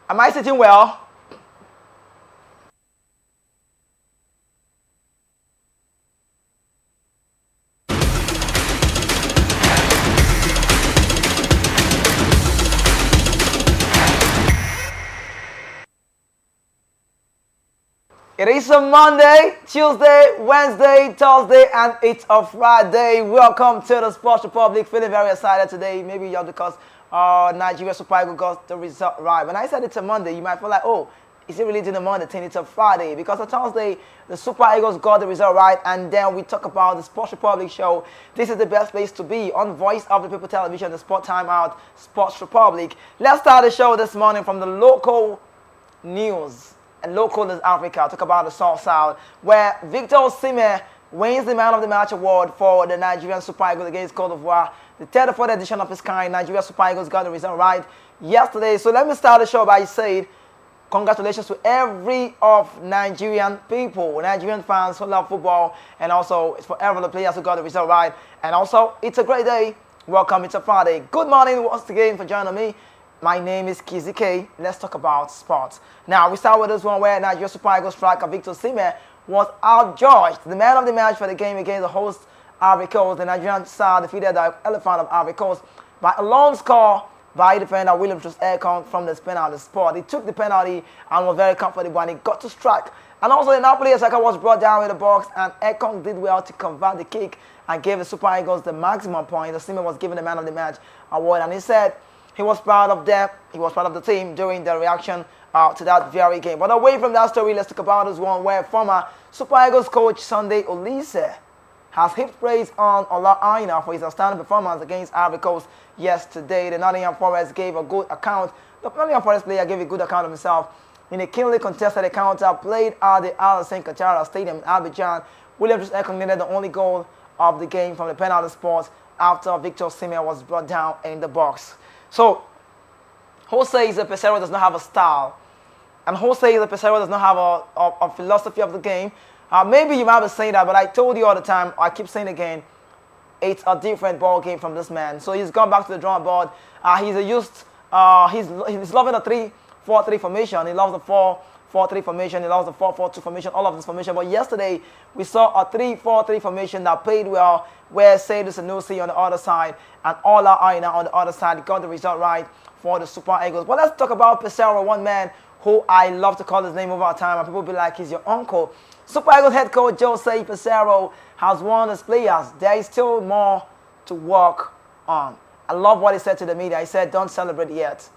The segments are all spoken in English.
Am I sitting well? It is a Monday, Tuesday, Wednesday, Thursday, and it's a Friday. Welcome to the Sports Republic. Feeling very excited today. Maybe just because Nigeria Super Eagles got the result right. When I said it's a Monday, you might feel like, oh, is it really doing a Monday thing? It's a Friday. Because on Thursday, the Super Eagles got the result right, and then we talk about the Sports Republic show. This is the best place to be on Voice of the People Television, the Sport Time Out, Sports Republic. Let's start the show this morning from the local news. And local in Africa, talk about the South South, where Victor Oliseh wins the Man of the Match award for the Nigerian Super Eagles against Cote d'Ivoire. The 34th edition of its kind, Nigeria Super Eagles got the result right yesterday. So let me start the show by saying congratulations to every of Nigerian people, Nigerian fans who love football, and also it's for every of the players who got the result right. And also, it's a great day. Welcome, it's a Friday. Good morning once again for joining me. My name is Kizzy K. Let's talk about sports. Now, we start with this one where Nigeria Super Eagles striker Victor Oliseh was outjudged. The man of the match for the game against the host Ivory Coast. The Nigerian side defeated the Elephant of Ivory Coast by a lone score by defender William Troost-Ekong from the penalty spot. He took the penalty and was very comfortable and he got to strike. And also the Napoli attacker was brought down in the box and Ekong did well to convert the kick and gave the Super Eagles the maximum point. Oliseh was given the man of the match award and he said he was proud of them. He was proud of the team during the reaction to that very game. But away from that story, let's talk about this one where former Super Eagles coach Sunday Oliseh has heaped praise on Aina for his outstanding performance against Ivory Coast yesterday. The Nottingham Forest gave a good account. The Nottingham Forest player gave a good account of himself in a keenly contested encounter played at the Oliseh Kachara Stadium in Abidjan. William Troost-Ekong needed the only goal of the game from the penalty spot after Victor Oliseh was brought down in the box. So, who says that Pesero does not have a style? And who says that Pesero does not have a philosophy of the game? Maybe you might be saying that, but I told you all the time, I keep saying again, it's a different ball game from this man. So he's gone back to the drawing board. He's loving the 3-4-3 formation. He loves the 4-4-3 formation. He loves the 4-4-2 formation, all of this formation. But yesterday, we saw a 3-4-3 formation that played well, where Seydou Sanusi on the other side and Ola Aina on the other side got the result right for the Super Eagles. But let's talk about Pesero, one man who I love to call his name over time, and people be like, he's your uncle. Super Eagles head coach Jose Pesero has warned his players there is still more to work on. I love what he said to the media. He said, don't celebrate yet.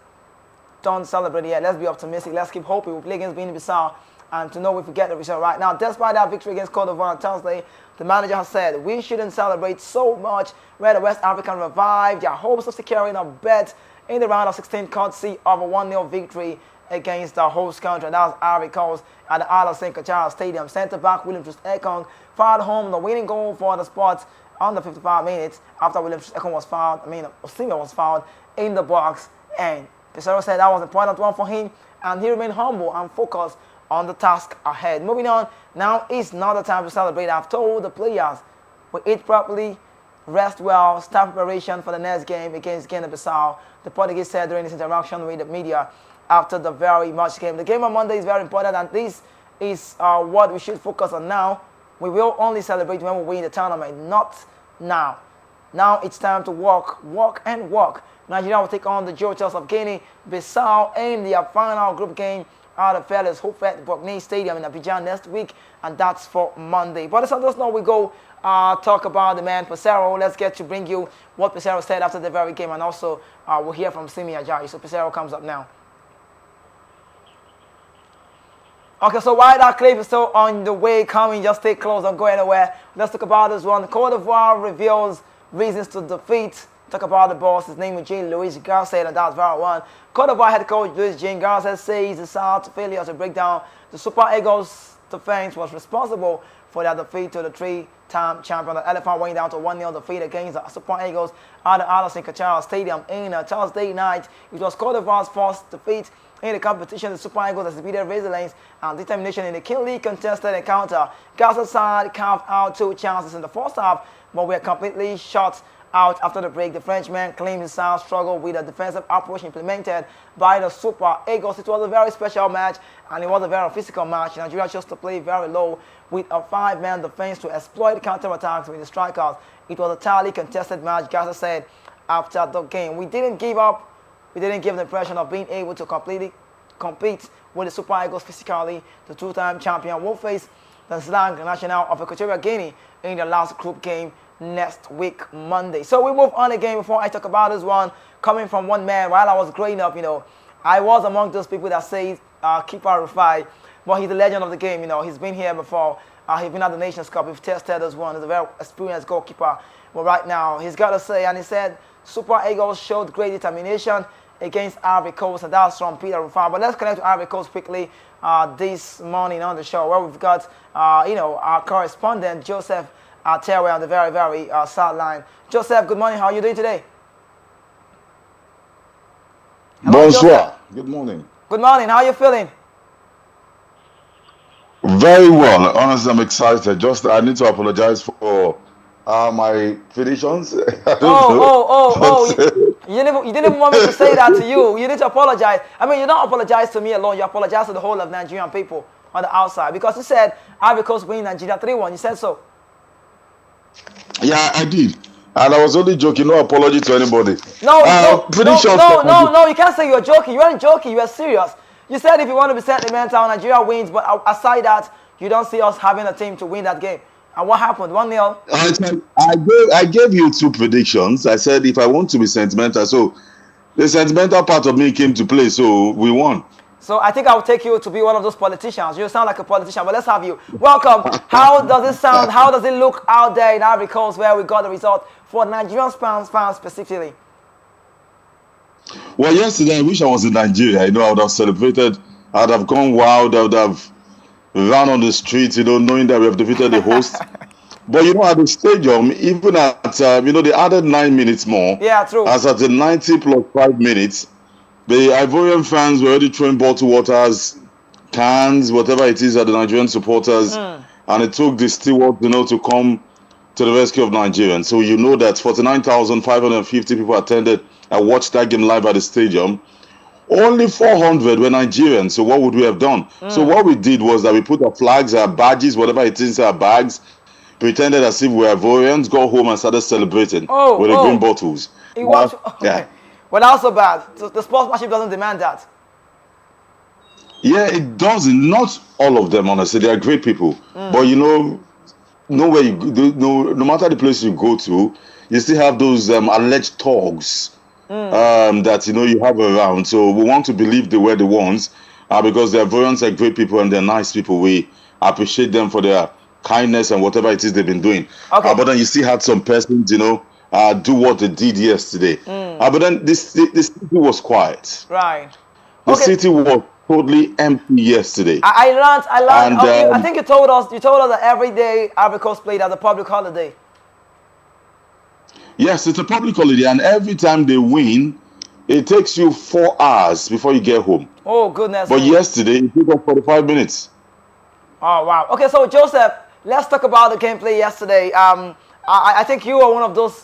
Don't celebrate yet. Let's be optimistic. Let's keep hoping. We play against Guinea-Bissau and to know if we get the result right. Now, despite that victory against Cote d'Ivoire on Thursday, the manager has said we shouldn't celebrate so much, where the West African revived their hopes of securing a bet in the round of 16 courtesy of a 1-0 victory against the host country. That was Ivory Coast at the Oliseh Kachara Stadium. Centre-back William Troost-Ekong fired home the winning goal for the Spots under 55 minutes after William Troost-Ekong was fouled. Oliseh was fouled in the box, and Pesero said that was an important one for him, and he remained humble and focused on the task ahead. Moving on, now is not the time to celebrate. I've told the players we eat properly, rest well, start preparation for the next game against Guinea-Bissau, the Portuguese said during his interaction with the media after the very much game. The game on Monday is very important, and this is what we should focus on now. We will only celebrate when we win the tournament, not now. Now it's time to work, and work. Nigeria will take on the Jotels of Guinea-Bissau in their final group game at the Felix Houphouët Boigny Stadium in Abidjan next week, and that's for Monday. But as just now we go talk about the man Pesero. Let's get to bring you what Pesero said after the very game, and also we'll hear from Simi Ajayi. So Pesero comes up now. Okay, so while that clip is still on the way coming, just stay close, don't go anywhere. Let's talk about this one. Cote d'Ivoire reveals reasons to defeat. Talk about the boss. His name is Jean-Louis Garcia, and that's very one. Cote d'Ivoire head coach Louis Jean Garcia says the South failure to break down the Super Eagles defense was responsible for their defeat to the three-time champion. The Elephant went down to 1-0 defeat against the Super Eagles at the Oliseh Kachara Stadium in Thursday night. It was Cote d'Ivoire's first defeat in the competition. The Super Eagles exhibited resilience and determination in the keenly contested encounter. Garcia's side carved out 2 chances in the first half, but were completely shut out after the break. The Frenchman claimed his sound struggle with a defensive approach implemented by the Super Eagles. It was a very special match, and it was a very physical match. Nigeria chose to play very low with a 5-man defense to exploit counterattacks with the strikers. It was a entirely contested match, Gaza said after the game. We didn't give up. We didn't give the impression of being able to compete with the Super Eagles physically. The two-time champion will face the Slang National of Equatorial Guinea in the last group game next week, Monday. So we move on again. Before I talk about this one, coming from one man, while I was growing up, I was among those people that say keeper Rufai, but he's a legend of the game. He's been here before. He's been at the Nations Cup. We've tested this one. He's a very experienced goalkeeper. But right now, he's got to say, and he said, Super Eagles showed great determination against Ivory Coast, and that's from Peter Rufai. But let's connect to Ivory Coast quickly this morning on the show, where we've got, our correspondent, Joseph Terry, on the very, very sideline. Joseph, good morning. How are you doing today? Hello, bonsoir. Joseph. Good morning. Good morning. How are you feeling? Very well. Honestly, I'm excited. I need to apologize for my predictions. You didn't even want me to say that to you. You need to apologize. I mean, you don't apologize to me alone. You apologize to the whole of Nigerian people on the outside, because you said Ivory Coast winning Nigeria 3-1. You said so. Yeah, I did. And I was only joking. No apology to anybody. No, you can't say you're joking. You weren't joking. You were serious. You said if you want to be sentimental, Nigeria wins. But aside that, you don't see us having a team to win that game. And what happened? 1-0. I gave you two predictions. I said if I want to be sentimental, so the sentimental part of me came to play. So we won. So I think I'll take you to be one of those politicians. You sound like a politician, but let's have you. Welcome. How does it sound? How does it look out there in Ivory Coast, where we got the result for Nigerian fans specifically? Well, yesterday I wish I was in Nigeria. I would have celebrated. I would have gone wild. I would have run on the streets, knowing that we have defeated the host. But at the stadium, even at they added 9 minutes more. Yeah, true. As at the 90 plus 5 minutes. The Ivorian fans were already throwing bottled waters, cans, whatever it is, at the Nigerian supporters. And it took the stewards, to come to the rescue of Nigerians. So that 49,550 people attended and watched that game live at the stadium. Only 400 were Nigerians. So what would we have done? So what we did was that we put our flags, our badges, whatever it is, our bags, pretended as if we were Ivorians, got home and started celebrating with the green bottles. Yeah. Well, that's so bad. The sportsmanship doesn't demand that. Yeah, it doesn't. Not all of them, honestly. They are great people. But nowhere you go, no matter the place you go to, you still have those alleged thugs that you have around. So we want to believe they were the ones because the Ivorians are great people and they're nice people. We appreciate them for their kindness and whatever it is they've been doing. Okay. But then you still had some persons, do what they did yesterday. But then the city was quiet. Right. The city was totally empty yesterday. I learned. And, I think you told us that every day Ivory Coast played as a public holiday. Yes, it's a public holiday, and every time they win, it takes you 4 hours before you get home. Oh, goodness. But yesterday, it took us 45 minutes. Oh, wow. Okay, so Joseph, let's talk about the gameplay yesterday. I think you are one of those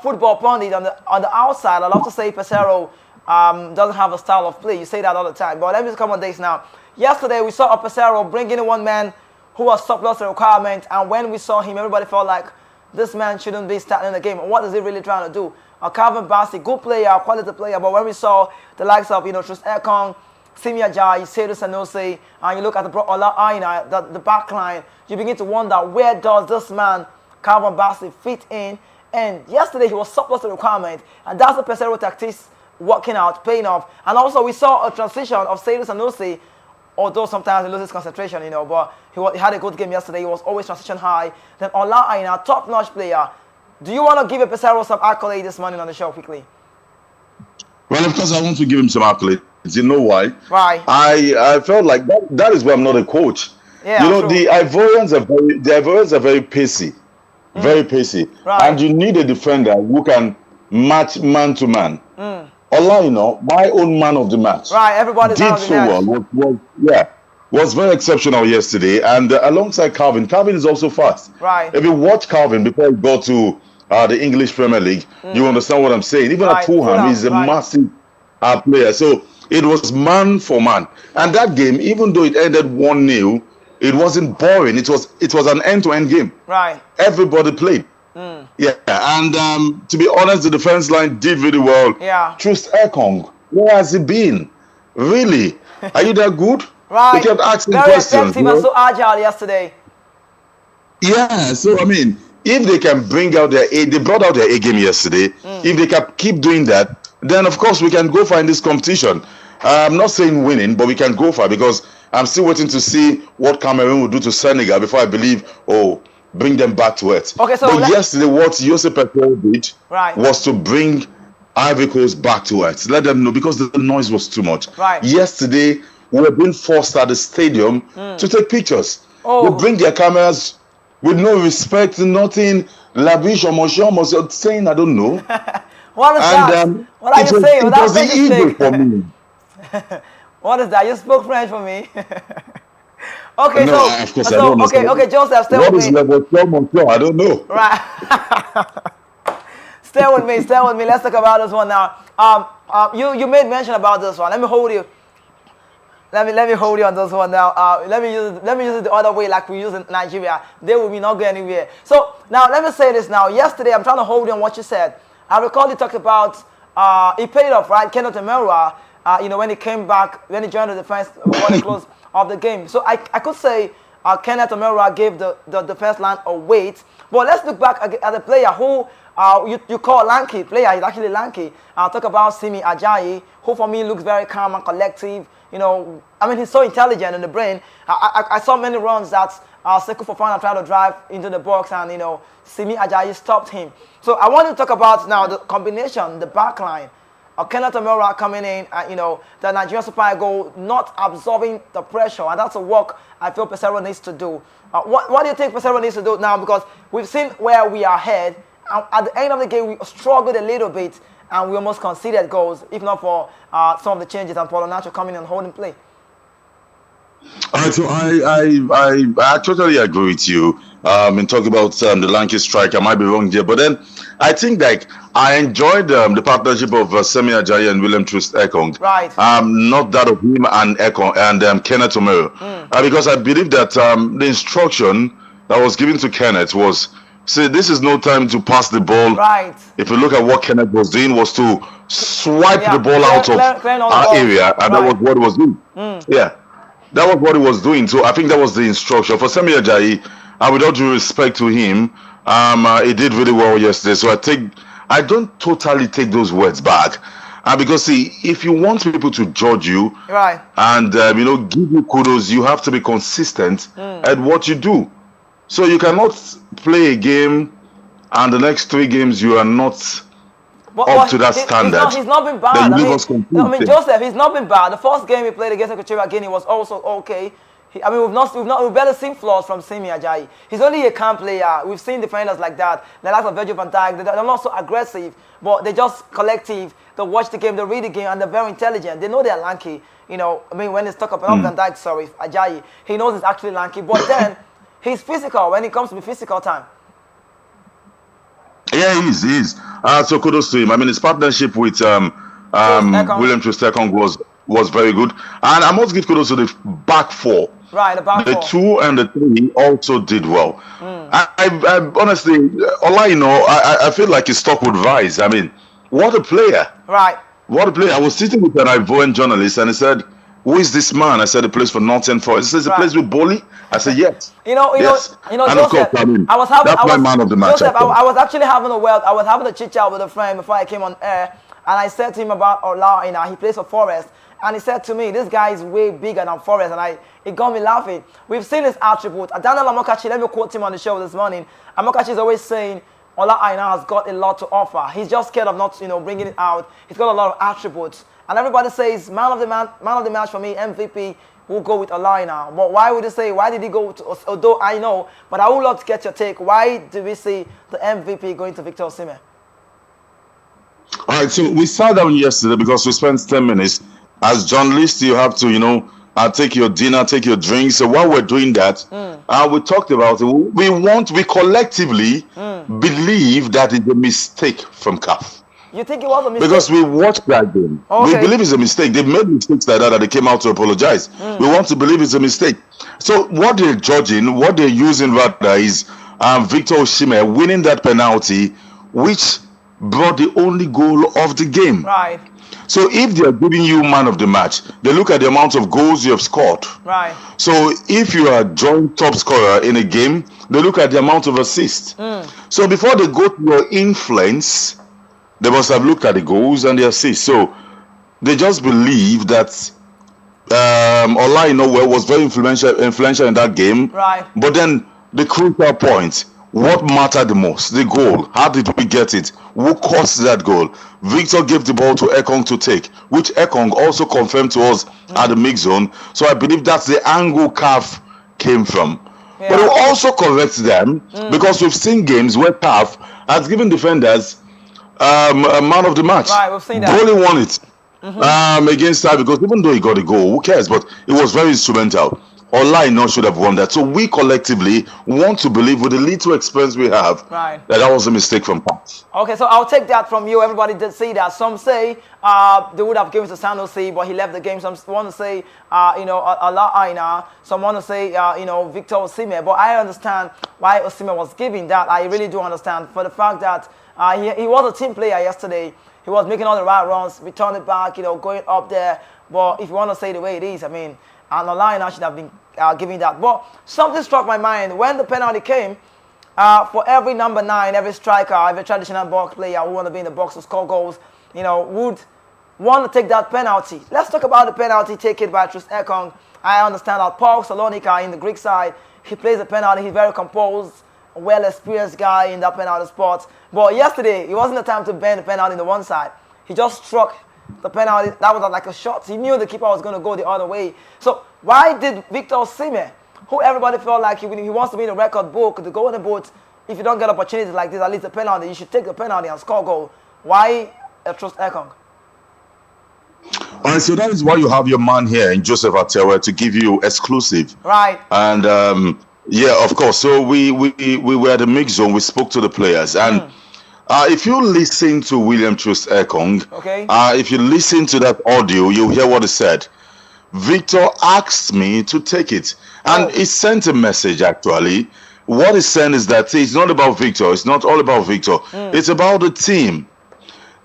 football pundits on the outside. I love to say Pesero doesn't have a style of play. You say that all the time. But let me just come on this now. Yesterday, we saw a Pesero bring in one man who was surplus to requirement. And when we saw him, everybody felt like this man shouldn't be starting the game. And what is he really trying to do? Calvin Bassey, good player, quality player. But when we saw the likes of, Trus Ekong, Simia Jai, Seydou Sanusi, and you look at the Aina, the back line, you begin to wonder, where does this man, Calvin Bassey, fit in? And yesterday he was surplus to requirement, and that's the Pesero tactics working out, paying off. And also we saw a transition of Seydou Sanusi, although sometimes he loses concentration, but he had a good game yesterday. He was always transition high. Then Ola Aina, top-notch player. Do you want to give a Pesero some accolade this morning on the show quickly? Well, of course, I want to give him some accolade. You know why? Why? I felt like that is why I'm not a coach. Yeah, true. The Ivorians are very pacey. Very pacey. Right. And you need a defender who can match man to man. Ola, my own man of the match. Right, everybody did so well. Was very exceptional yesterday. And alongside Calvin is also fast. Right. If you watch Calvin before he got to the English Premier League. You understand what I'm saying? Even at Right, Fulham, he's a right. massive player. So it was man for man. And that game, even though it ended 1-0, it wasn't boring. It was an end-to-end game. Right. Everybody played. Yeah, and to be honest, the defense line did really well. Yeah. Trust Ekong, where has he been? Really? Are you that good? Right. They kept asking Very questions. effective and so agile yesterday. Yeah, so I mean, if they can bring out their A, they brought out their A game yesterday. If they can keep doing that, then of course we can go far in this competition. I'm not saying winning, but we can go far because I'm still waiting to see what Cameroon will do to Senegal before I believe, bring them back to earth. Okay, so but yesterday, what Jose Petrel did was to bring Ivory Coast back to earth. Let them know because the noise was too much. Right. Yesterday, we were being forced at the stadium to take pictures. They bring their cameras with no respect, nothing lavish or motion, saying I don't know. What is that? What are you saying? It was the ego for me. What is that? You spoke French for me. Okay, no, so, of course I don't okay, Joseph, stay with me. What is level 12? I don't know. Right. Stay with me. Let's talk about this one now. You made mention about this one. Let me hold you. Let me hold you on this one now. Let me use it the other way like we use in Nigeria. They will be not go anywhere. So now let me say this now. Yesterday I'm trying to hold you on what you said. I recall you talked about he paid off, right? Kenneth Emerua, when he came back, when he joined the defense before the close of the game. So I could say Kenneth Emerua gave the defense line a weight. But let's look back at the player who you call lanky player. He's actually lanky. I'll talk about Simi Ajayi, who for me looks very calm and collective. He's so intelligent in the brain. I saw many runs that Sekou Fofana tried to drive into the box and, Simi Ajayi stopped him. So I want to talk about now the combination, the back line. Kenneth Emerua coming in, the Nigerian Super Eagles not absorbing the pressure. And that's a work I feel Pesero needs to do. What do you think Pesero needs to do now? Because we've seen where we are headed. At the end of the game, we struggled a little bit. And we almost conceded goals, if not for some of the changes and Paulo Nacho coming and holding play. All right, so I totally agree with you. In talking about the lanky striker, I might be wrong there, but then I think like I enjoyed the partnership of Semi Ajayi and William Troost Ekong. Right. Not that of him and Ekong and Kenneth Omeru, because I believe that the instruction that was given to Kenneth was, see, this is no time to pass the ball. Right. If you look at what Kenneth was doing, was to swipe the ball out of our area, and that was what he was doing. Yeah, that was what he was doing. So I think that was the instruction for Semi Ajayi. And with all due respect to him, he did really well yesterday. So I don't totally take those words back, because see, if you want people to judge you, right, and give you kudos, you have to be consistent at what you do. So you cannot play a game and the next 3 games you are not up to that standard. He's not been bad. Joseph, he's not been bad. The first game he played against Equatorial Guinea was also okay. We've barely seen flaws from Simi Ajayi. He's only a calm player. We've seen defenders like that. The likes of Virgil van Dijk, they're not so aggressive, but they're just collective. They watch the game, they read the game, and they're very intelligent. They know they're lanky. When it's talk about Van Dijk, Ajayi, he knows he's actually lanky, but then he's physical when it comes to the physical time. Yeah, he is. So kudos to him. His partnership with William Troost Ekong was very good. And I must give kudos to the back 4. Right, the 2 and the 3 also did well. I honestly, I feel like his stock would rise. What a player. Right. What a player. I was sitting with an Ivorian journalist and he said, who is this man? I said, he plays for Nottingham Forest. He says, he plays with Boli? I said, yes. Yes. And Joseph, of course, that's my man of the match. Joseph, I was actually having a chit-chat with a friend before I came on air, and I said to him about Aina. He plays for Forest, and he said to me, this guy is way bigger than Forest, and it got me laughing. We've seen his attributes. Daniel Amokachi, let me quote him on the show this morning. Amokachi is always saying, Ola Aina has got a lot to offer. He's just scared of not, bringing it out. He's got a lot of attributes. And everybody says, man of the match for me, MVP, will go with Aina. But why would you say, why did he go to, although I know, but I would love to get your take. Why do we see the MVP going to Victor Osimhen? All right, so we sat down yesterday because we spent 10 minutes. As journalists, you have to, take your dinner, take your drinks. So while we're doing that, we talked about it. We collectively believe that it's a mistake from CAF. You think it was a mistake? Because we watched that game. Okay. We believe it's a mistake. They've made mistakes like that they came out to apologize. We want to believe it's a mistake. So what they're judging, what they're using rather is Victor Osimhen winning that penalty, which brought the only goal of the game. Right. So if they're giving you man of the match, they look at the amount of goals you have scored. Right. So if you are joint top scorer in a game, they look at the amount of assists. So before they go to your influence, they must have looked at the goals and the assists. So they just believe that Oliseh was very influential in that game. Right. But then the crucial point, what mattered the most? The goal. How did we get it? Who caused that goal? Victor gave the ball to Ekong to take, which Ekong also confirmed to us at the mix zone. So I believe that's the angle CAF came from. Yeah. But it also corrects them because we've seen games where CAF has given defenders a man of the match. Right, we've seen that. Bowling won it against that because even though he got a goal, who cares? But it was very instrumental. Oliseh should have won that. So we collectively want to believe with the little experience we have that was a mistake from CAF. Okay, so I'll take that from you. Everybody did say that. Some say they would have given to San Jose, but he left the game. Some want to say, Aina. Some want to say, Victor Osimhen. But I understand why Osimhen was giving that. I really do understand for the fact that he was a team player yesterday. He was making all the right runs, returning it back, going up there. But if you want to say the way it is, I mean, and Aina should have been giving that. But something struck my mind when the penalty came. For every number 9, every striker, every traditional box player who want to be in the box to score goals, would want to take that penalty. Let's talk about the penalty taken by Ekong. I understand that Paul Salonika in the Greek side, he plays the penalty. He's very composed, well-experienced guy in that penalty spot. But yesterday, it wasn't the time to bend the penalty on the one side. He just struck the penalty. That was like a shot. He knew the keeper was going to go the other way. So why did Victor Osimhen, who everybody felt like he wants to be in the record book, to go in the boat, if you don't get opportunities like this, at least the penalty, you should take the penalty and score a goal. Why trust Ekong? All right, so that is why you have your man here in Joseph Atewe to give you exclusive. Right. And yeah, of course. So we were at the mix zone. We spoke to the players, and if you listen to William Trust Ekong, okay. If you listen to that audio, you'll hear what he said. Victor asked me to take it, and he sent a message actually. What he's saying is that it's not about Victor. It's not all about Victor. It's about the team.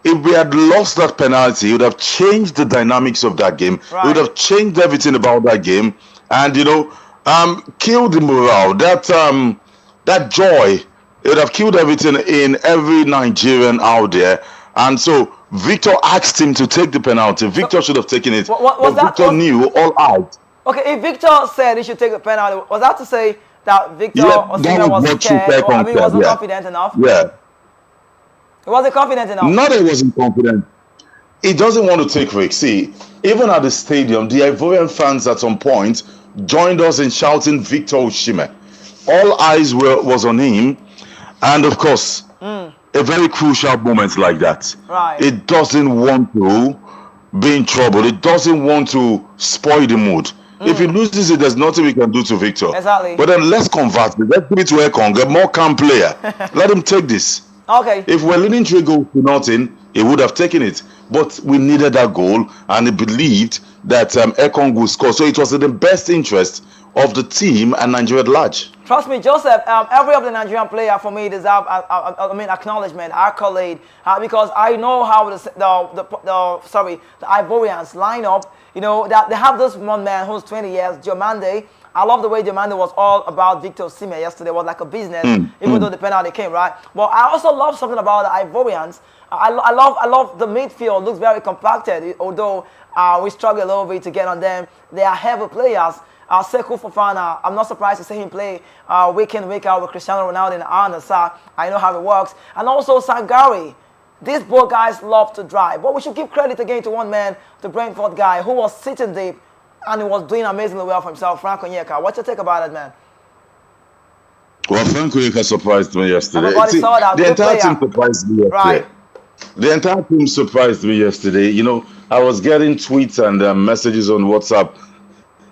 If we had lost that penalty, it would have changed the dynamics of that game. Right. It would have changed everything about that game, and killed the morale. That joy, it would have killed everything in every Nigerian out there. And so Victor asked him to take the penalty. Victor should have taken it. But Victor knew all out. Okay, if Victor said he should take the penalty, was that to say that Victor Osimhen was scared, or he wasn't confident enough? Yeah. He wasn't confident enough. Not that he wasn't confident. He doesn't want to take risks. See, even at the stadium, the Ivorian fans at some point joined us in shouting Victor Osimhen. All eyes was on him, and of course, a very crucial moment like that. Right. It doesn't want to be in trouble. It doesn't want to spoil the mood. If he loses it, there's nothing we can do to Victor. Exactly. But then let's convert it. Let's give it to Ekong, a more calm player. Let him take this. Okay. If we're leading 3 goals to nothing, he would have taken it. But we needed that goal, and he believed that Ekong would score. So it was in the best interest of the team and Nigeria at large. Trust me, Joseph, every of the Nigerian player for me deserve acknowledgement, accolade, because I know how the Ivorians line up. That they have this one man who's 20 years, Diomande. I love the way Diomande was all about Victor Osimhen yesterday. It was like a business, even though the penalty came, right? But I also love something about the Ivorians. I love the midfield. Looks very compacted, although we struggle a little bit to get on them. They are heavy players. Sekou Fofana, I'm not surprised to see him play week in, week out with Cristiano Ronaldo in Aina. I know how it works. And also Sangare. These both guys love to drive. But we should give credit again to one man, the Brentford guy, who was sitting deep and he was doing amazingly well for himself, Frank Onyeka. What's your take about it, man? Well, Frank Onyeka surprised me yesterday. Everybody saw that. The entire team surprised me yesterday. Right. The entire team surprised me yesterday. I was getting tweets and messages on WhatsApp.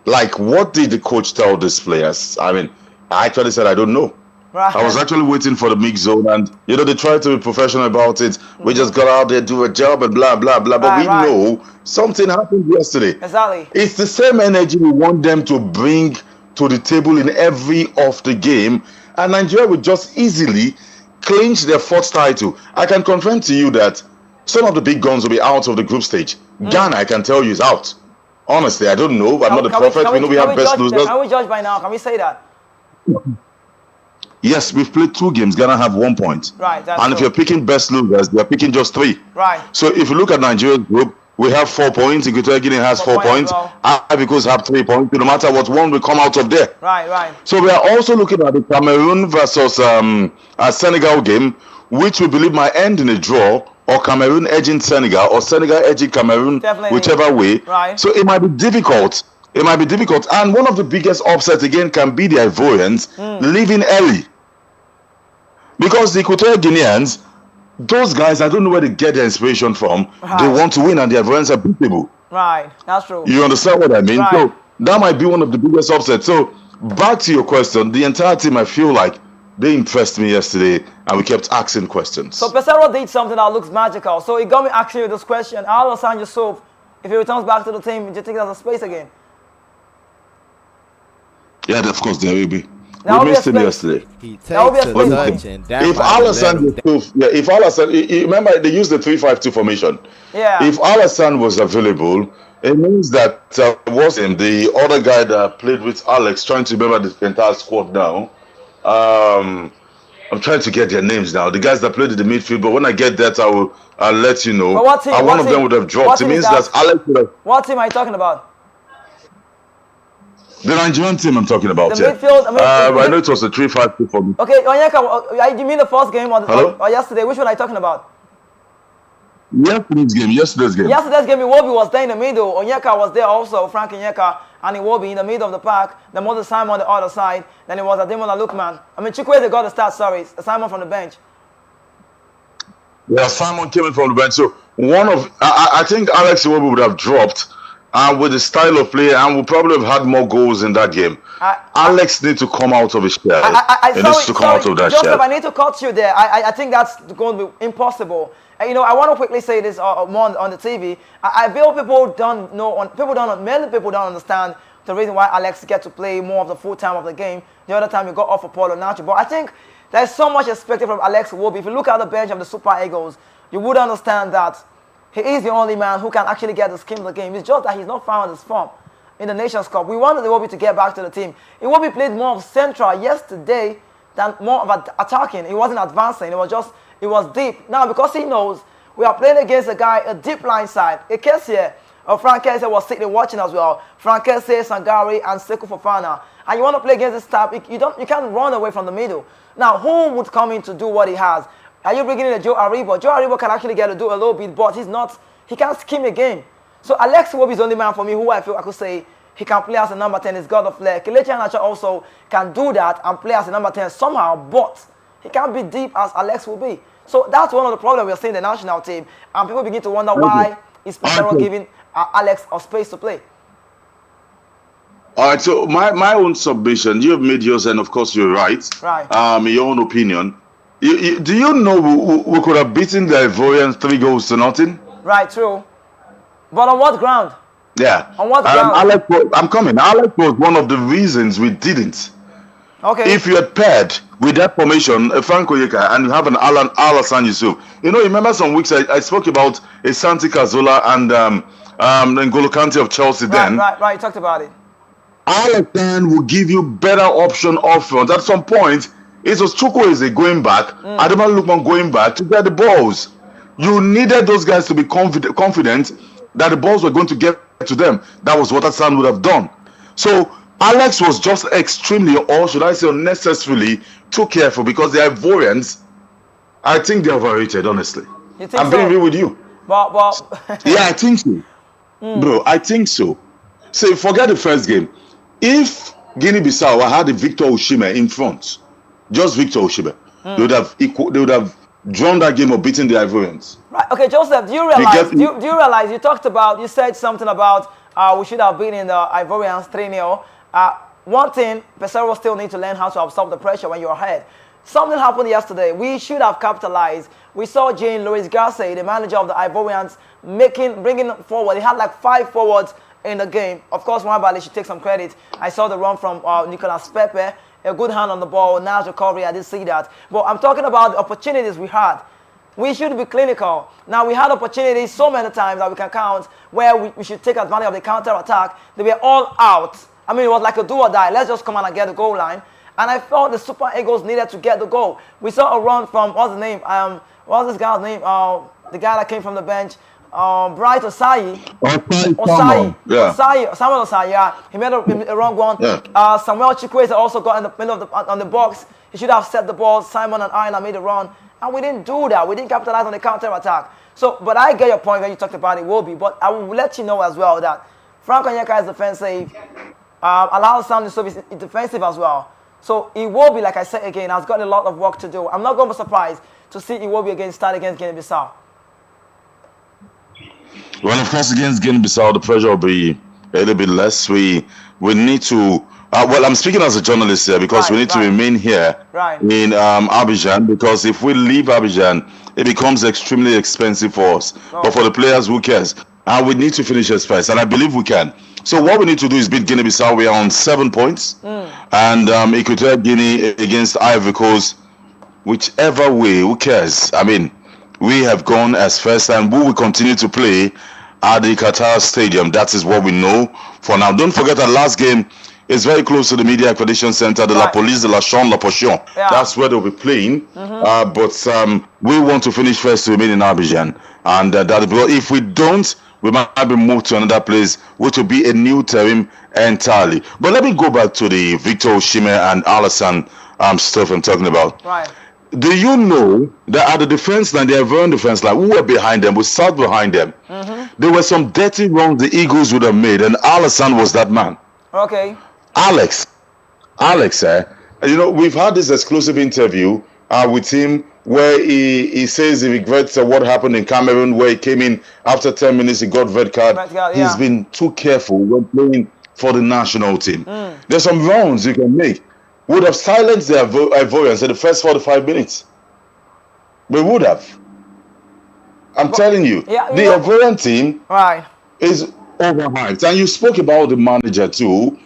Like, what did the coach tell these players? I mean, I actually said I don't know. Right. I was actually waiting for the mix zone, and they tried to be professional about it. We just got out there, do a job, and blah blah blah. But we know something happened yesterday. Exactly. It's the same energy we want them to bring to the table in every of the game, and Nigeria would just easily clinch their fourth title. I can confirm to you that some of the big guns will be out of the group stage. Ghana, I can tell you, is out. Honestly, I don't know. I'm not a prophet. We know we have best losers. Can we judge by now? Can we say that? Yes, we've played 2 games. Ghana have 1 point. Right. That's and true. If you're picking best losers, they're picking just 3. Right. So if you look at Nigeria's group, we have 4 points. Equatorial Guinea has 4 points. Ivory Coast have 3 points. No matter what, one will come out of there. Right. So we are also looking at the Cameroon versus Senegal game, which we believe might end in a draw, or Cameroon edging Senegal, or Senegal edging Cameroon, whichever way. Right. So it might be difficult. And one of the biggest upsets again can be the Ivorians leaving early. Because the Equatorial Guineans, those guys, I don't know where they get their inspiration from. Right. They want to win, and the Ivorians are beatable. Right, that's true. You understand what I mean? Right. So that might be one of the biggest upsets. So back to your question, the entire team, I feel like they impressed me yesterday, and we kept asking questions. So Pesero did something that looks magical. So it got me asking you this question: Oliseh Yusuf, if he returns back to the team, do you think there's a space again? Yeah, of course there will be. We missed him yesterday. If Oliseh, remember they used the 3-5-2 formation. Yeah. If Oliseh was available, it means that was him, the other guy that played with Alex, trying to remember the entire squad now. I'm trying to get their names now. The guys that played in the midfield, but when I get that, I'll let you know. But what team, one of them would have dropped. It means that Alex would have. What team are you talking about? The Nigerian team I'm talking about. The midfield. I know it was a 3-5-2 for me. Okay, Onyeka, you mean the first game or yesterday? Which one are you talking about? Yesterday's game. Yesterday's game, Iwobi was there in the middle. Onyeka was there also, Frank Onyeka, and Iwobi in the middle of the park. Then Moses Simon on the other side. Then it was Ademola Lookman. Chukwueze got the start, Simon from the bench. Yeah, Simon came in from the bench. So I think Alex Iwobi would have dropped. With the style of play, and we probably have had more goals in that game. Alex needs to come out of his shell. He needs to come out of that Joseph, shell. I need to cut you there. I think that's going to be impossible. I want to quickly say this more on the TV. I feel many people don't understand the reason why Alex gets to play more of the full time of the game. The other time he got off for Paulo Nacho. But I think there's so much expected from Alex Iwobi. If you look at the bench of the Super Eagles, you would understand that he is the only man who can actually get the scheme of the game. It's just that he's not found his form in the Nations Cup. We wanted Iwobi to get back to the team. Iwobi played more of central yesterday than more of attacking. He wasn't advancing. It was deep. Now, because he knows we are playing against a deep line side. A case here, Frank Kessié was sitting watching as well. Frank Kessié, Sangare, and Sekou Fofana. And you want to play against this type, you can't run away from the middle. Now, who would come in to do what he has? Are you bringing in a Joe Aribo? Joe Aribo can actually get to do a little bit, but he can't scheme a game. So Alex Iwobi is the only man for me who I feel I could say he can play as a number 10. He's got the flair. Kelechi Iheanacho also can do that and play as a number 10 somehow, but he can't be deep as Alex will be. So that's one of the problems we're seeing in the national team. And people begin to wonder why is Pesero giving Alex a space to play. All right, so my own submission, you have made yours, and of course you're right. Right. Your own opinion. Do you know we could have beaten the Ivorians 3-0? Right, true. But on what ground? Yeah. On what ground? I'm coming. Alex was one of the reasons we didn't. Okay. If you had paired with that formation, Frank Onyeka, and you have an Oliseh Yusuf, remember some weeks I spoke about Asante Kazola and N'Golo Kante of Chelsea then. Right, you talked about it. Oliseh will give you better option off front. At some point, it was Chukwueze going back, Ademola Lookman going back to get the balls. You needed those guys to be confident that the balls were going to get to them. That was what Hassan would have done. So Alex was just extremely, or should I say unnecessarily, too careful, because the Ivorians, I think they're overrated, honestly. You think I'm being real with you. But yeah, I think so. Bro, I think so. So forget the first game. If Guinea-Bissau had Victor Osimhen in front, just Victor Osimhen, they would have drawn that game of beating the Ivorians. Right. Okay, Joseph, do you realize you said something about We should have been in the Ivorians 3-0. One thing, Pesaro still need to learn how to absorb the pressure when you're ahead. Something happened yesterday. We should have capitalized. We saw Jean-Louis Garcia, the manager of the Ivorians, bringing forward. He had like 5 forwards in the game. Of course, Mwabali should take some credit. I saw the run from Nicolas Pepe. A good hand on the ball. Nice recovery. I did see that. But I'm talking about the opportunities we had. We should be clinical. Now, we had opportunities so many times that we can count where we should take advantage of the counter-attack. They were all out. I mean, it was like a do or die. Let's just come on and get the goal line. And I felt the Super Eagles needed to get the goal. We saw a run from, what's the name? What's this guy's name? The guy that came from the bench. Bright Osai. Samuel Osai, yeah. He made a wrong one. Yeah. Samuel Chikwueze also got in the middle of on the box. He should have set the ball. Simon and Aina made a run. And we didn't do that. We didn't capitalize on the counter-attack. So, but I get your point when you talked about it will be. But I will let you know as well that Frank Onyeka is defensive. Allows Sam to be defensive as well. So it will be, like I said again, has got a lot of work to do. I'm not going to be surprised to see it will be start against Guinea-Bissau. Well, of course, against Guinea-Bissau, the pressure will be a little bit less. We need to. Well, I'm speaking as a journalist here because we need to remain here in Abidjan, because if we leave Abidjan, it becomes extremely expensive for us. But for the players, who cares? And we need to finish as first, and I believe we can. So what we need to do is beat Guinea-Bissau. We are on 7 points, and Equatorial Guinea against Ivory Coast. Whichever way, who cares? I mean, we have gone as first, and we will continue to play at the Qatar Stadium. That is what we know for now. Don't forget that last game is very close to the Media Accreditation Center, the La Police de la Chambre, La Potion. Yeah. That's where they'll be playing. But we want to finish first to remain in Abidjan. And if we don't, we might be moved to another place, which will be a new terrain entirely. But let me go back to the Victor Osimhen and Alisson stuff I'm talking about. Right. Do you know that at the defense line, the Ivorian defense line, who were behind them, we sat behind them. There were some dirty runs the Eagles would have made, and Alisson was that man. Okay. Alex, we've had this exclusive interview with him where he says he regrets what happened in Cameroon, where he came in after 10 minutes, he got red card. He's been too careful when playing for the national team. There's some runs you can make. Would have silenced the Ivorians in the first 45 minutes. We would have. I'm telling you, the Ivorian team is overhyped. And you spoke about the manager too.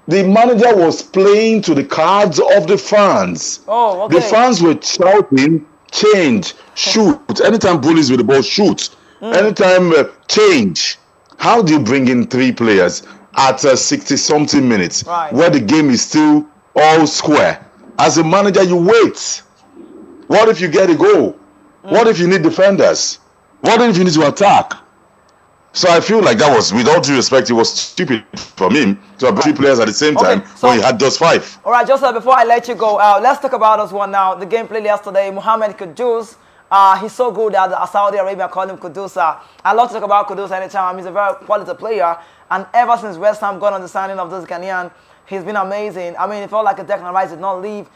The manager was playing to the cards of the fans. Oh, okay. The fans were shouting, change, shoot. Anytime bullies with the ball, shoot. Anytime change. How do you bring in 3 players at 60-something minutes where the game is still all square? As a manager, you wait. What if you get a goal? What if you need defenders? What if you need to attack? So I feel like that was, with all due respect, it was stupid from him to have 3 players at the same time when he had just 5. All right, Joseph, before I let you go, let's talk about us one now. The game played yesterday, Mohamed Kudus. He's so good that Saudi Arabia called him Kudusa. I love to talk about Kudus anytime. He's a very quality player. And ever since West Ham got understanding of this Ghanaian, he's been amazing. I mean, it felt like a Declan Rice did not leave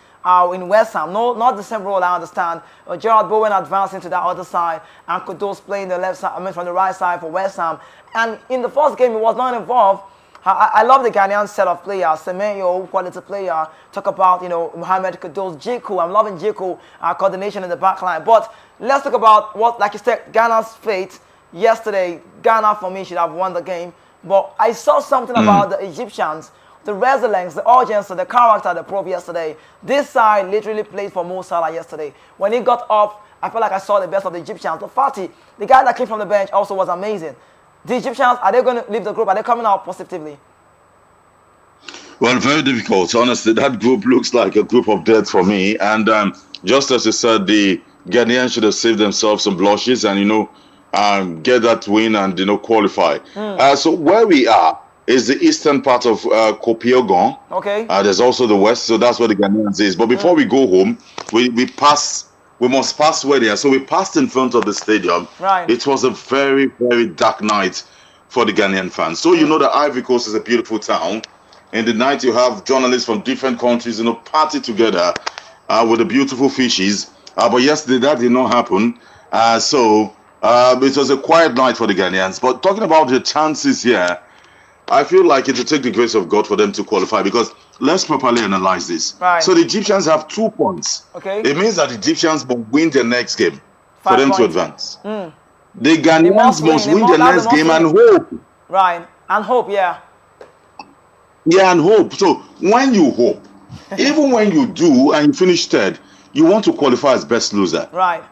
in West Ham. No, not the same role, I understand. Gerard Bowen advancing to that other side, and Kudus playing the left side, from the right side for West Ham. And in the first game, he was not involved. I love the Ghanaian set of players. Semenyo, quality player. Talk about, Mohamed Kudus, Jiku. I'm loving Jiku, coordination in the back line. But let's talk about what, like you said, Ghana's fate yesterday. Ghana, for me, should have won the game. But I saw something about the Egyptians. The resilience, the urgency, the character they proved yesterday. This side literally played for Mo Salah yesterday. When he got up, I felt like I saw the best of the Egyptians. But Fatih, the guy that came from the bench, also was amazing. The Egyptians, are they going to leave the group? Are they coming out positively? Well, very difficult. Honestly, that group looks like a group of death for me. And just as you said, the Ghanaians should have saved themselves some blushes and, get that win and, qualify. So where we are is the eastern part of Kopiogon. Okay. There's also the west, so that's where the Ghanaians is. But before we go home, we must pass where they are. So we passed in front of the stadium. Right. It was a very, very dark night for the Ghanaian fans. So you know that Ivory Coast is a beautiful town. In the night, you have journalists from different countries, party together with the beautiful fishes. But yesterday, that did not happen. So it was a quiet night for the Ghanaians. But talking about the chances here, I feel like it will take the grace of God for them to qualify, because let's properly analyze this. Right. So the Egyptians have 2 points. Okay. It means that the Egyptians must win the next game 5 for them to points. advance. The Ghanaians must win the that's next game and hope. Right. And hope, yeah. Yeah, and hope. So when you hope, even when you do and you finish third, you want to qualify as best loser. Right.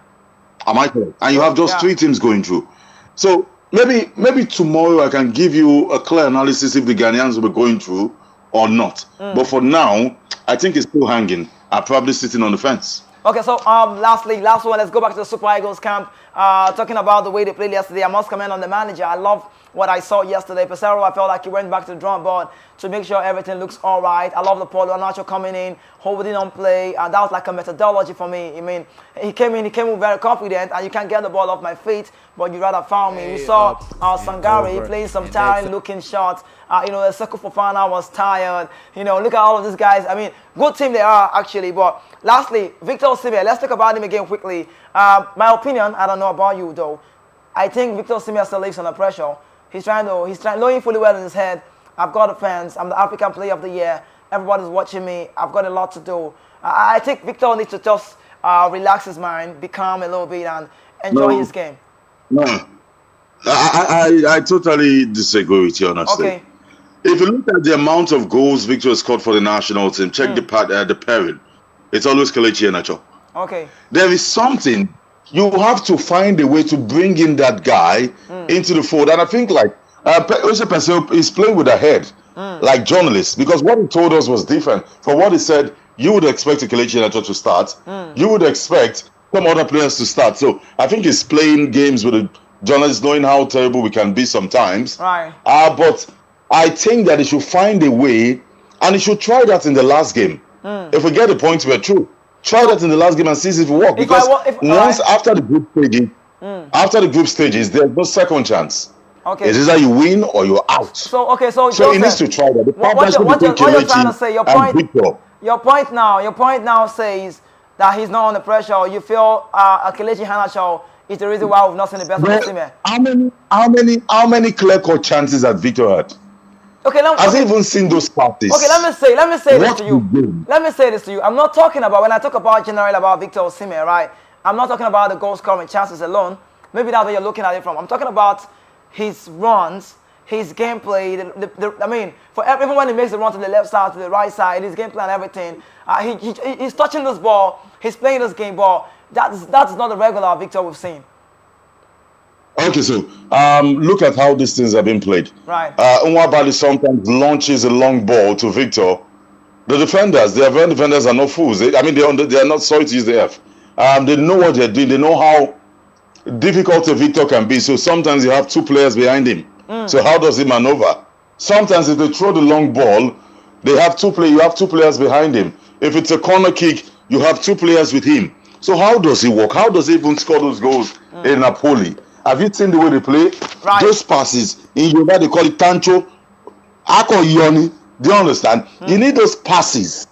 Am I correct? And you have just 3 teams going through. So maybe tomorrow I can give you a clear analysis if the Ghanaians will be going through or not. But for now, I think it's still hanging. I'm probably sitting on the fence. Okay, so last one. Let's go back to the Super Eagles camp. Talking about the way they played yesterday, I must comment on the manager. I love what I saw yesterday. Pesaro, I felt like he went back to the drawing board to make sure everything looks all right. I love the Paulo Anacho coming in, holding on play, and that was like a methodology for me. I mean, he came in very confident, and you can't get the ball off my feet, but you rather found me. We saw Sangare playing some tired-looking shots. The Seko Fofana was tired. Look at all of these guys. I mean, good team they are, actually. But lastly, Victor Osimhen, let's talk about him again quickly. My opinion, I don't know about you, though. I think Victor Osimhen still lives under pressure. He's trying, knowing fully well in his head, I've got the fans, I'm the African Player of the Year, everybody's watching me, I've got a lot to do. I think Victor needs to just relax his mind, be calm a little bit, and enjoy his game. No, I totally disagree with you, honestly. Okay. If you look at the amount of goals Victor has scored for the national team, check the pairing. It's always Kelechi Iheanacho. Okay. There is something. You have to find a way to bring in that guy into the fold. And I think Oliseh is playing with a head, like journalists, because what he told us was different. For what he said, you would expect Kelechi Iheanacho to start. You would expect some other players to start. So I think he's playing games with the journalists, knowing how terrible we can be sometimes. Right. But I think that he should find a way, and he should try that in the last game. If we get the points, we're true. Try that in the last game and see if it works. Because after the group stages, there's no second chance. Okay. It's either you win or you're out. So Joseph, he needs to try that. The what you're trying to say, your point now says that he's not under pressure. Or you feel Kelechi Iheanacho is the reason why we've not seen the best of Osimhen. How many clear-cut chances has Victor had? Okay, has he even seen those parties? Okay, let me say this to you. Let me say this to you. I'm not talking about, when I talk about generally about Victor Osimhen, right? I'm not talking about the goal scoring chances alone. Maybe that's where you're looking at it from. I'm talking about his runs, his gameplay. Even when he makes the run to the left side, to the right side, his gameplay and everything. He's touching this ball. He's playing this game ball. That's not the regular Victor we've seen. Okay, so look at how these things have been played. Right. Nwabali sometimes launches a long ball to Victor. The defenders, the African defenders are not fools. They are not sorry to use the F. They know what they're doing. They know how difficult a Victor can be. So sometimes you have 2 players behind him. So how does he maneuver? Sometimes if they throw the long ball, you have 2 players behind him. If it's a corner kick, you have 2 players with him. So how does he work? How does he even score those goals in Napoli? Have you seen the way they play? Right. Those passes, in Yoruba they call it Tancho, Ako Yoni. Do you understand? You need those passes.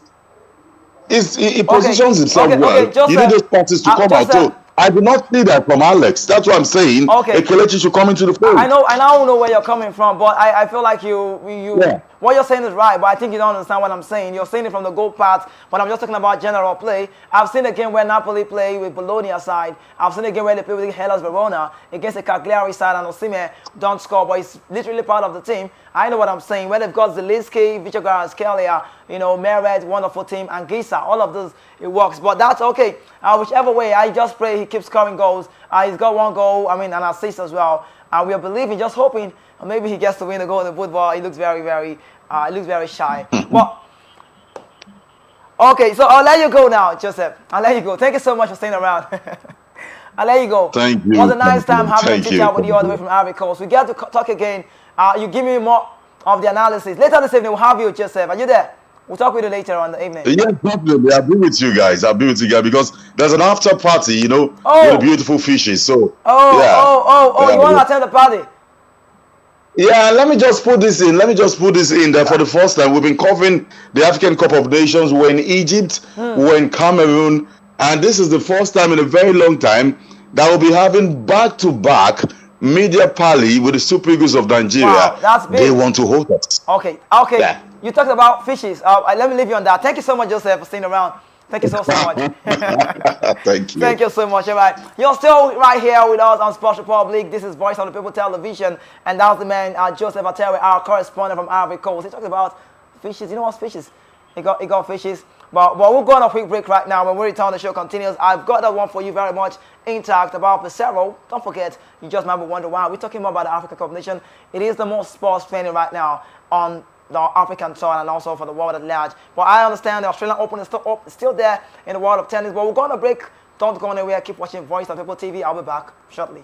He positions himself well. Joseph, you need those passes to come out. So I do not see that from Alex. That's what I'm saying. Okay. Kelechi should come into the field. I now know where you're coming from, but I feel like what you're saying is right, but I think you don't understand what I'm saying. You're saying it from the goal part, but I'm just talking about general play. I've seen a game where Napoli play with Bologna side. I've seen a game where they play with Hellas Verona against the Cagliari side, and Osimhen don't score, but he's literally part of the team. I know what I'm saying. When they've got Zelinski, Vichogara, Scalia, Meret, wonderful team, and Gisa, all of those, it works. But that's okay. Whichever way, I just pray he keeps scoring goals. He's got 1 goal, an assist as well. And we are believing, just hoping, maybe he gets to win the goal in the football. He looks very, very, shy. But okay, so I'll let you go now, Joseph. I'll let you go. Thank you so much for staying around. I'll let you go. Thank you. It was a nice time having a chat with you all the way from Ivory Coast. We get to talk again. You give me more of the analysis. Later this evening, we'll have you, Joseph. Are you there? We'll talk with you later on the evening. Yeah, definitely. I'll be with you guys. Because there's an after party, with the beautiful fishes. So, you want to attend the party? Yeah, let me just put this in. That for the first time, we've been covering the African Cup of Nations. We're in Egypt, we're in Cameroon, and this is the first time in a very long time that we'll be having back-to-back media pally with the Super Eagles of Nigeria. Wow, that's big. They want to hold us. Okay. Yeah. You talked about fishes. Let me leave you on that. Thank you so much, Joseph, for staying around. Thank you so much. Thank you. Thank you so much. All right. You're still right here with us on Sports Republic. This is Voice of the People Television. And that's the man, Joseph Atewe, our correspondent from Ivory Coast. He talked about fishes. You know what's fishes? He got fishes. But we'll go on a quick break right now. When we return, the show continues. I've got that one for you very much intact about Pesero. Don't forget, you just might be wondering why. We're talking more about the Africa Cup of Nations. It is the most sports training right now on the African soil and also for the world at large. But I understand the Australian Open is still there in the world of tennis. But we're going to break. Don't go anywhere. Keep watching Voice of People TV. I'll be back shortly.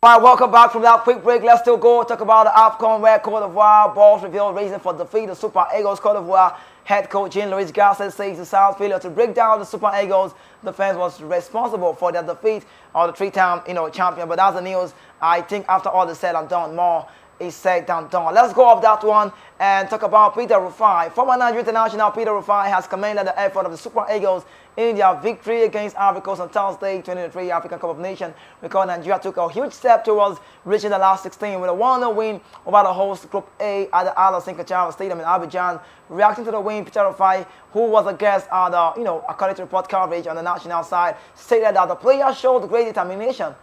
All right, welcome back from that quick break. Let's still go talk about the AFCON where Cote d'Ivoire balls reveal reason for defeat. The Super Eagles Cote d'Ivoire head coach Jean-Louis Gasset says the South failure to break down the Super Eagles defense was responsible for their defeat of the three-time champion. But that's the news. I think after all is said and done, more is said than done. Let's go off that one and talk about Peter Rufai. Former Nigerian international Peter Rufai has commended the effort of the Super Eagles in their victory against Ivory Coast on Thursday, 2023 African Cup of Nations. Because Nigeria took a huge step towards reaching the last 16 with a 1-0 win over the host Group A at the Alassane Ouattara Stadium in Abidjan. Reacting to the win, Peter Rufai, who was a guest on the, according to report coverage on the national side, stated that the players showed great determination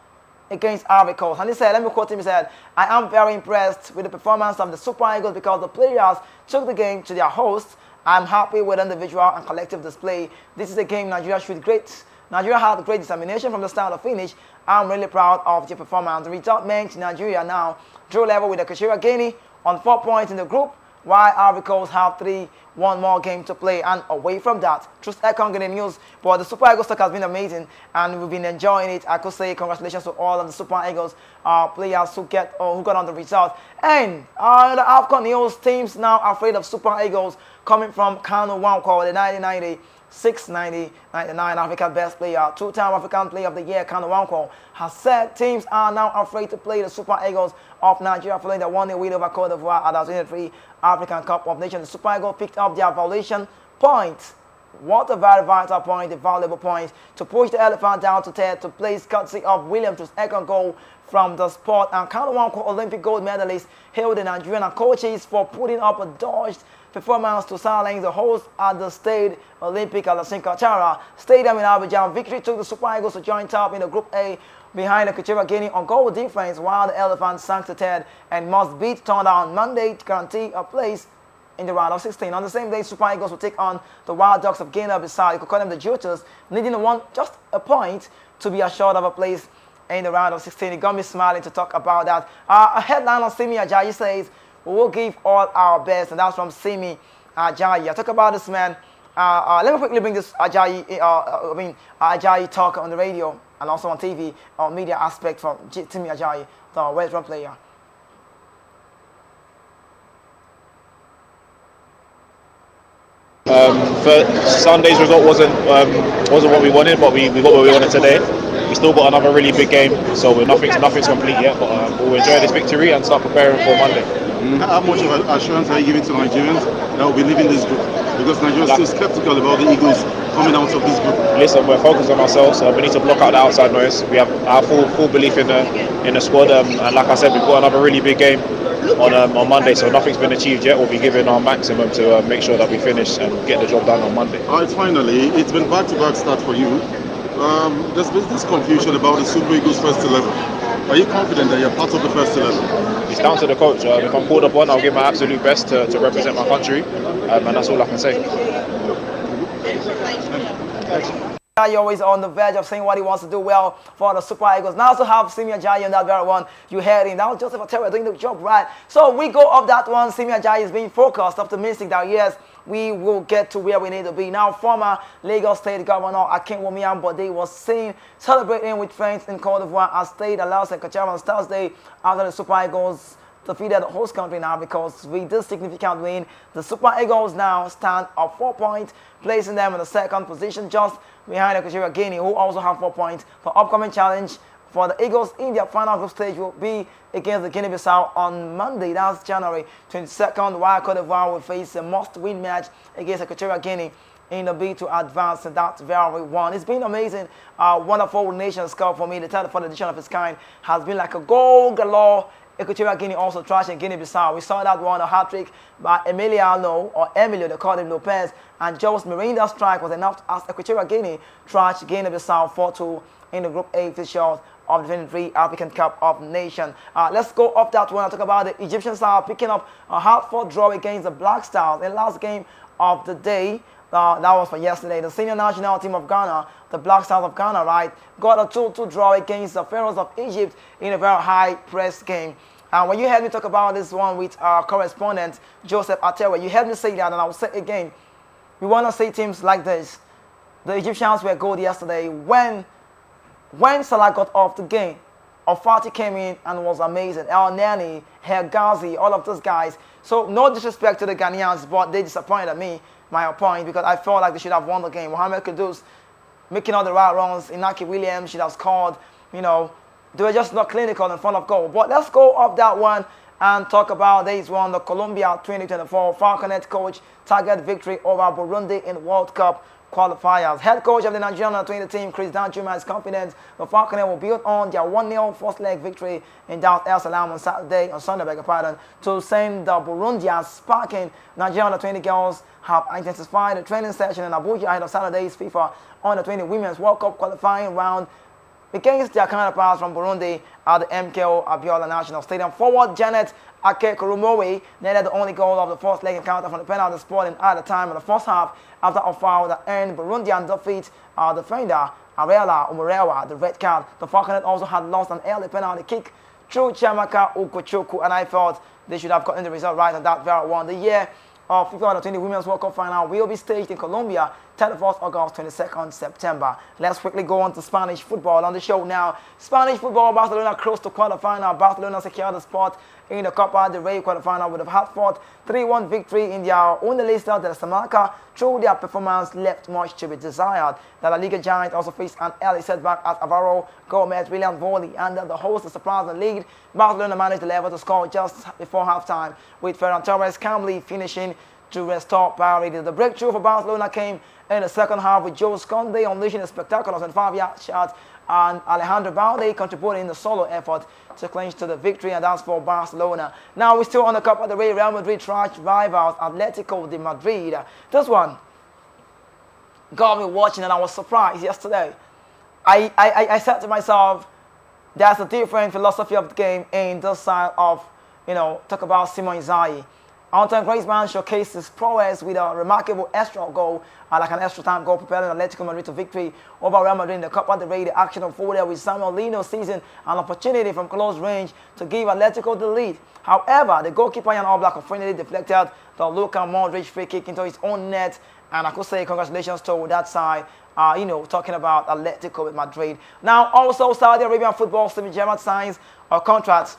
against Ivory Coast. And he said, let me quote him, he said, I am very impressed with the performance of the Super Eagles because the players took the game to their hosts. I'm happy with individual and collective display. This is a game Nigeria had great determination from the start to finish. I'm really proud of the performance. The result meant Nigeria now drew level with the Equatorial Guinea on 4 points in the group, while Ivory Coast have one more game to play. And away from that, Trust Ekong in the news, but the Super Eagles talk has been amazing and we've been enjoying it. I could say congratulations to all of the Super Eagles players who got on the result. And the AFCON news, teams now afraid of Super Eagles coming from Kanu Nwankwo, the 1996-99 African best player, two-time African Player of the Year. Kanu Nwankwo has said teams are now afraid to play the Super Eagles of Nigeria following the 1-0 win over Cote d'Ivoire at the 2023 African Cup of Nations. The Super Eagles picked up their valuation points. What a very vital point, a valuable point to push the elephant down to third to place courtesy of William Trust Ekong goal from the sport. And Kanu Nwankwo, Olympic gold medalist, hailed the Nigerian coaches for putting up a dodged performance to silence the host at the State Olympic Alassane Ouattara Stadium in Abidjan. Victory took the Super Eagles to join top in the Group A behind the Equatorial Guinea on goal difference, while the Elephants sank to third and must beat Tonga on Monday to guarantee a place in the round of 16. On the same day, Super Eagles will take on the Wild Dogs of Guinea-Bissau. You could call them the Juters, needing just a point to be assured of a place in the round of 16. It got me smiling to talk about that. A headline on Simi Ajayi says, we will give all our best, and that's from Simi Ajayi. I talk about this man. Let me quickly bring this Ajayi, Ajayi talk on the radio and also on TV, media aspect from Simi Ajayi, the West Run player. Sunday's result wasn't what we wanted, but we got what we wanted today. We still got another really big game, so nothing's complete yet. But we'll enjoy this victory and start preparing for Monday. How much of assurance are you giving to Nigerians that will be leaving this group? Because Nigerians are still skeptical about the Eagles coming out of this group. Listen, we're focused on ourselves. We need to block out the outside noise. We have our full belief in the squad, and like I said, we've got another really big game on Monday. So nothing's been achieved yet. We'll be giving our maximum to make sure that we finish and get the job done on Monday. All right, finally, it's been back-to-back start for you. There's been this confusion about the Super Eagles first 11. Are you confident that you're part of the first 11? It's down to the coach. If I'm called upon, I'll give my absolute best to represent my country, and that's all I can say. You're always on the verge of saying what he wants to do well for the Super Eagles. Now to have Simi Ajayi on that very one, you heard him. That was Joseph Atewe doing the job right. So we go off that one. Simi Ajayi is being focused, optimistic that yes, we will get to where we need to be. Now, former Lagos State Governor Akinwumi Ambode was seen celebrating with friends in Cote d'Ivoire as State Alassane Ouattara on Thursday after the Super Eagles defeated the host country now because with this significant win, the Super Eagles now stand at 4 points, placing them in the second position just behind Equatorial Guinea, who also have 4 points. For upcoming challenge for the Eagles in their final group stage will be against the Guinea-Bissau on Monday, that's January 22nd, while Cote d'Ivoire will face a must-win match against Equatorial Guinea in the bid to advance in that very one. It's been amazing, wonderful Nations Cup for me. The 34th edition of its kind has been like a goal galore. Equatorial Guinea also trashing Guinea-Bissau. We saw that one, a hat-trick by Emilio, they called him Lopez, and Jose Miranda's strike was enough as Equatorial Guinea trashed Guinea-Bissau 4-2 in the Group A fixture of the 23 African Cup of Nations. Let's go up that one and talk about the Egyptians are picking up a hard-fought draw against the Black Stars in the last game of the day. That was for yesterday. The senior national team of Ghana, the Black Stars of Ghana, right, got a 2-2 draw against the Pharaohs of Egypt in a very high-press game. And when you heard me talk about this one with our correspondent, Joseph Atewa, you heard me say that, and I will say it again. We want to see teams like this. The Egyptians were good yesterday. When Salah got off the game, Ofati came in and was amazing. El Nani, Hergazi, all of those guys. So no disrespect to the Ghanaians, but they disappointed me, my point, because I felt like they should have won the game. Mohamed Kudus making all the right runs. Inaki Williams should have scored. You know, they were just not clinical in front of goal. But let's go off that one and talk about this one. The Colombia 2024 Falconet coach target victory over Burundi in World Cup qualifiers. Head coach of the Nigerian under-20 team, Chris Danjuma, is confident the Falconet will build on their 1-0 first leg victory in Dar es Salaam on Sunday, to send the Burundians sparking. Nigerian under-20 girls have intensified the training session in Abuja ahead of Saturday's FIFA under-20 Women's World Cup qualifying round against their counterparts from Burundi at the MKO Abiola National Stadium. Forward Janet Akekurumowe netted the only goal of the first leg encounter from the penalty spot in either time in the first half after a foul that earned Burundian defeat defender Ariela Umurewa the red card. The Falconet also had lost an early penalty kick through Chiamaka Ukochukwu, and I thought they should have gotten the result right on that very one. The year of FIFA Under-20 Women's World Cup final will be staged in Colombia, 31st August, 22nd September. Let's quickly go on to Spanish football on the show now. Spanish football, Barcelona close to quarterfinal. Barcelona secured the spot in the Copa del Rey quarterfinal with a hard-fought 3-1 victory in their own Oliseh de Salamanca. Through their performance left much to be desired. The La Liga giant also faced an early setback as Alvaro Gomez brilliant volley under the host surprised the lead. Barcelona managed the level to score just before halftime, with Ferran Torres calmly finishing to restore parity. The breakthrough for Barcelona came in the second half with Joe Conde unleashing a spectacular 25-yard shot and Alejandro Balde contributing in the solo effort to clinch to the victory, and that's for Barcelona. Now we're still on the Copa del Rey. Real Madrid trashed rivals Atletico de Madrid. This one got me watching and I was surprised yesterday. I said to myself, there's a different philosophy of the game in this side of, talk about Simon Inzaghi. Antoine Griezmann showcased his prowess with a remarkable extra goal, like an extra time goal, propelling Atletico Madrid to victory over Real Madrid in the Copa del Rey. The action unfolded with Samuel Lino seizing an opportunity from close range to give Atletico the lead. However, the goalkeeper Jan Oblak unfortunately deflected the Luka Modric free kick into his own net, and I could say congratulations to that side. Talking about Atletico with Madrid. Now, also Saudi Arabian football, Steven Gerrard signs a contract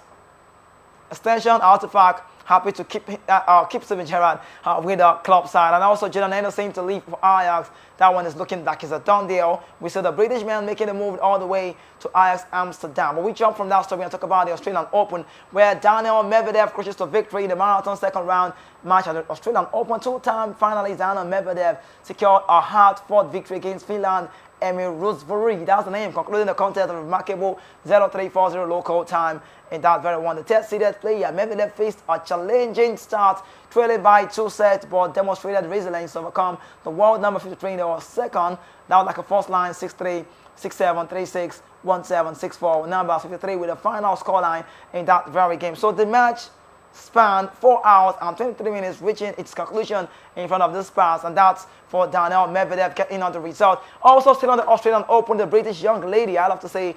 extension artifact. Happy to keep Steven Gerrard with the club side. And also Jordan Henderson to leave for Ajax. That one is looking like it's a done deal. We saw the British man making the move all the way to Ajax Amsterdam. But we jump from that story and talk about the Australian Open, where Daniel Medvedev crushes to victory in the marathon second round match at the Australian Open. Two-time finalist Daniel Medvedev secured a hard-fought victory against Finland Emil Rusvori. That's the name, concluding the contest of a remarkable 0:340 local time in that very one. The third-seeded player, Medvedev, faced a challenging start, trailing by 2 sets, but demonstrated resilience to overcome the world number 53 that was second. That was like a first line, 6-3, 6-7, 3-6, 1-7, 6-4. Number 53 with a final scoreline in that very game. So the match spanned 4 hours and 23 minutes, reaching its conclusion in front of this pass, and that's for Daniel Medvedev getting on the result. Also still on the Australian Open, the British young lady, I love to say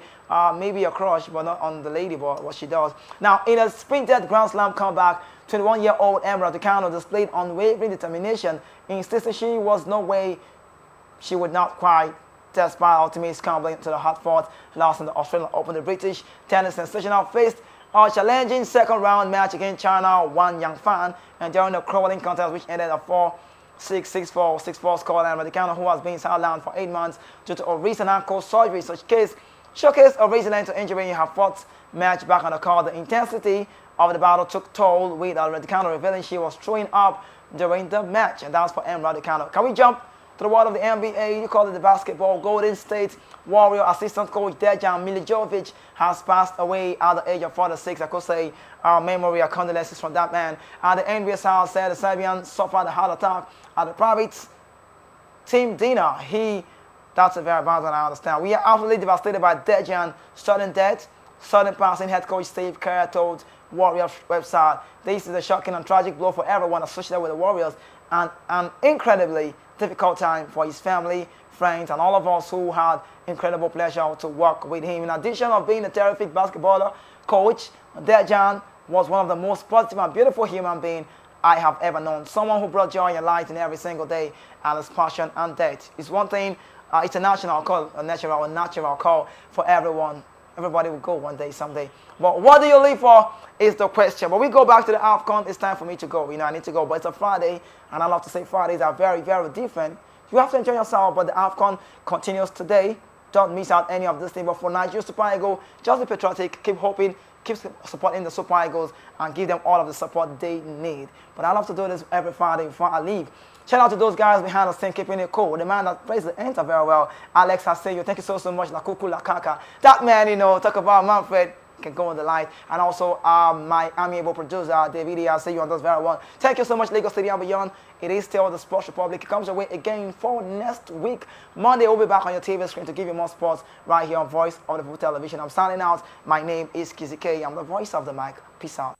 maybe a crush, but not on the lady, but what she does. Now, in a sprinted Grand Slam comeback, 21-year-old Emma Raducanu displayed unwavering determination, insisting she was no way she would not quite despite ultimate scrambling to the hard-fought loss in the Australian Open. The British tennis sensational faced challenging second round match against China, Wang Yangfan, and during the crawling contest which ended at 4-6, 6-4, 6-4 scoreline. Raducanu, who has been sidelined for 8 months due to a recent ankle surgery, such case showcased a resilient to injury in her fourth match back on the court. The intensity of the battle took toll, with Raducanu revealing she was throwing up during the match, and that was for Raducanu. Can we jump to the world of the NBA? You call it the basketball. Golden State Warrior assistant coach Dejan Milijovic has passed away at the age of 46. I could say our memory, our condolences from that man. And the NBA side said the Serbian suffered a heart attack at the private team dinner. That's a very bad one, I understand. We are absolutely devastated by Dejan sudden death. Sudden passing, head coach Steve Kerr told Warriors website. This is a shocking and tragic blow for everyone associated with the Warriors, and an incredibly difficult time for his family, friends, and all of us who had incredible pleasure to work with him. In addition of being a terrific basketballer coach, Dejan was one of the most positive and beautiful human beings I have ever known. Someone who brought joy and light in every single day, and his passion and death. It's one thing, it's a national call, a natural call for everyone. Everybody will go one day, someday. But what do you live for is the question. But we go back to the AFCON. It's time for me to go. I need to go. But it's a Friday, and I love to say Fridays are very, very different. You have to enjoy yourself, but the AFCON continues today. Don't miss out any of this thing. But for Nigeria Super Eagles, just be patriotic. Keep hoping. Keep supporting the Super Eagles and give them all of the support they need. But I love to do this every Friday before I leave. Shout out to those guys behind the scene keeping it cool. The man that plays the enter very well, Alex Haseyo. Thank you so much. La Kuku La Kaka. That man, talk about Manfred, can go on the line. And also my amiable producer, David, I see you on those very well. Thank you so much, Lagos City and beyond. It is still the Sports Republic. It comes your way again for next week. Monday, we'll be back on your TV screen to give you more sports right here on Voice of the People Television. I'm signing out. My name is Kizzy K. I'm the voice of the mic. Peace out.